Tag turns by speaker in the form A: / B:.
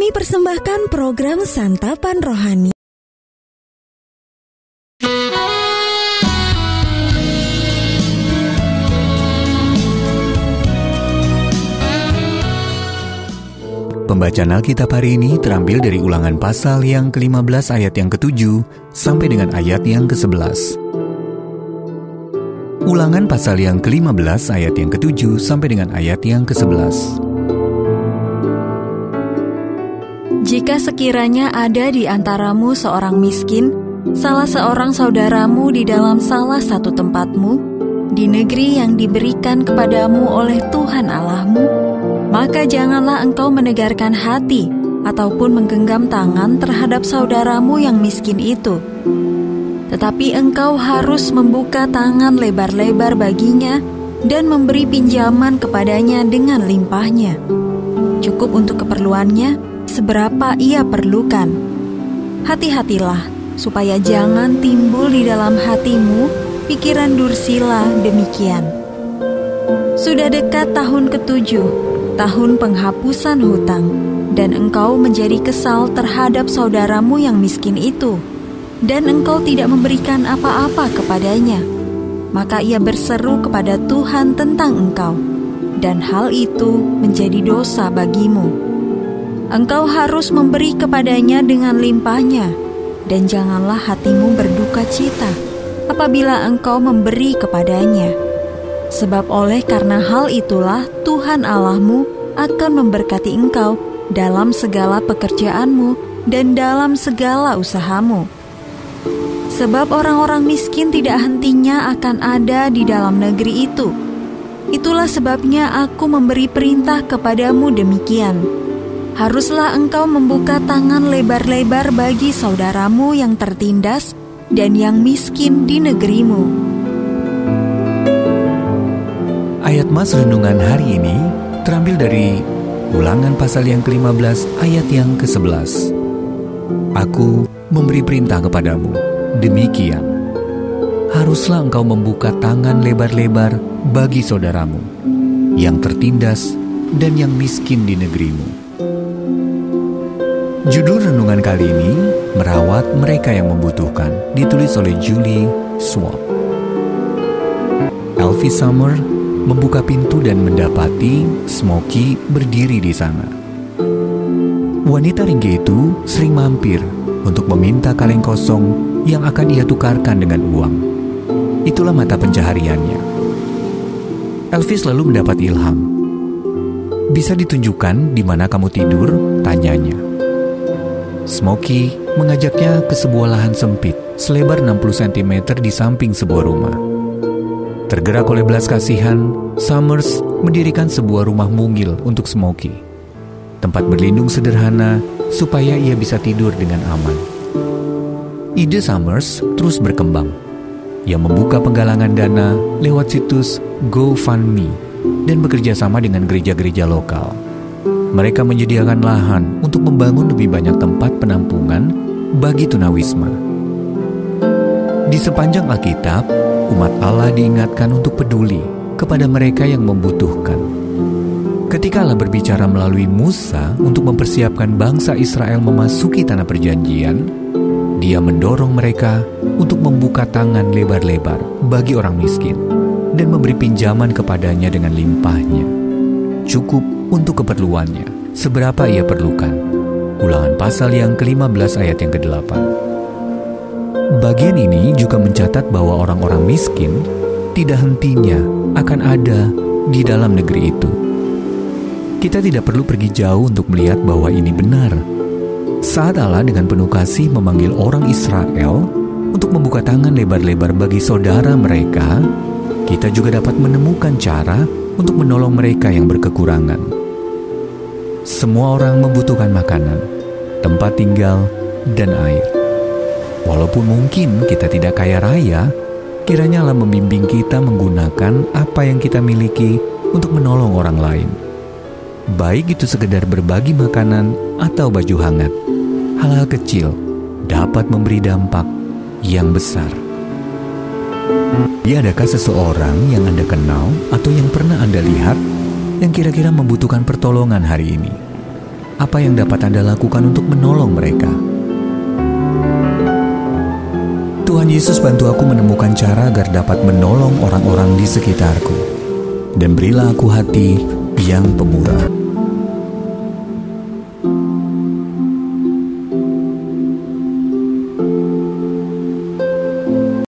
A: Kami persembahkan program Santapan Rohani.
B: Pembacaan Alkitab hari ini terambil dari Ulangan pasal yang ke-15 ayat yang ke-7 sampai dengan ayat yang ke-11. Ulangan pasal yang ke-15 ayat yang ke-7 sampai dengan ayat yang ke-11.
C: Jika sekiranya ada di antaramu seorang miskin, salah seorang saudaramu di dalam salah satu tempatmu, di negeri yang diberikan kepadamu oleh Tuhan Allahmu, maka janganlah engkau menegarkan hati ataupun menggenggam tangan terhadap saudaramu yang miskin itu. Tetapi engkau harus membuka tangan lebar-lebar baginya dan memberi pinjaman kepadanya dengan limpahnya. Cukup untuk keperluannya seberapa ia perlukan. Hati-hatilah supaya jangan timbul di dalam hatimu pikiran dursila demikian. Sudah dekat tahun ke-7, tahun penghapusan hutang, dan engkau menjadi kesal terhadap saudaramu yang miskin itu, dan engkau tidak memberikan apa-apa kepadanya. Maka ia berseru kepada Tuhan tentang engkau, dan hal itu menjadi dosa bagimu. Engkau harus memberi kepadanya dengan limpahnya, dan janganlah hatimu berduka cita apabila engkau memberi kepadanya. Sebab oleh karena hal itulah Tuhan Allahmu akan memberkati engkau dalam segala pekerjaanmu dan dalam segala usahamu. Sebab orang-orang miskin tidak hentinya akan ada di dalam negeri itu. Itulah sebabnya aku memberi perintah kepadamu demikian. Haruslah engkau membuka tangan lebar-lebar bagi saudaramu yang tertindas dan yang miskin di negerimu.
B: Ayat Mas Renungan hari ini terambil dari Ulangan pasal yang ke-15 ayat yang ke-11. Aku memberi perintah kepadamu, demikian. Haruslah engkau membuka tangan lebar-lebar bagi saudaramu, yang tertindas dan yang miskin di negerimu. Judul renungan kali ini, Merawat Mereka yang Membutuhkan, ditulis oleh Julie Swab. Elvis Summer membuka pintu dan mendapati Smokey berdiri di sana. Wanita ringkih itu sering mampir untuk meminta kaleng kosong yang akan ia tukarkan dengan uang. Itulah mata pencahariannya. Elvis lalu mendapat ilham. "Bisa ditunjukkan di mana kamu tidur?" tanyanya. Smokey mengajaknya ke sebuah lahan sempit selebar 60 cm di samping sebuah rumah. Tergerak oleh belas kasihan, Summers mendirikan sebuah rumah mungil untuk Smokey. Tempat berlindung sederhana supaya ia bisa tidur dengan aman. Ide Summers terus berkembang. Ia membuka penggalangan dana lewat situs GoFundMe dan bekerja sama dengan gereja-gereja lokal. Mereka menyediakan lahan untuk membangun lebih banyak tempat penampungan bagi tunawisma. Di sepanjang Alkitab, umat Allah diingatkan untuk peduli kepada mereka yang membutuhkan. Ketika Allah berbicara melalui Musa untuk mempersiapkan bangsa Israel memasuki tanah perjanjian, Dia mendorong mereka untuk membuka tangan lebar-lebar bagi orang miskin dan memberi pinjaman kepadanya dengan limpahnya. Cukup untuk keperluannya, seberapa ia perlukan. Ulangan pasal yang ke-15 ayat yang ke-8. Bagian ini juga mencatat bahwa orang-orang miskin tidak hentinya akan ada di dalam negeri itu. Kita tidak perlu pergi jauh untuk melihat bahwa ini benar. Saat Allah dengan penuh kasih memanggil orang Israel untuk membuka tangan lebar-lebar bagi saudara mereka, kita juga dapat menemukan cara untuk menolong mereka yang berkekurangan. Semua orang membutuhkan makanan, tempat tinggal, dan air. Walaupun mungkin kita tidak kaya raya, kiranya Allah membimbing kita menggunakan apa yang kita miliki untuk menolong orang lain. Baik itu sekedar berbagi makanan atau baju hangat, hal-hal kecil dapat memberi dampak yang besar. Adakah seseorang yang Anda kenal atau yang pernah Anda lihat yang kira-kira membutuhkan pertolongan hari ini? apa yang dapat Anda lakukan untuk menolong mereka? Tuhan Yesus, bantu aku menemukan cara agar dapat menolong orang-orang di sekitarku. Dan berilah aku hati yang pemurah.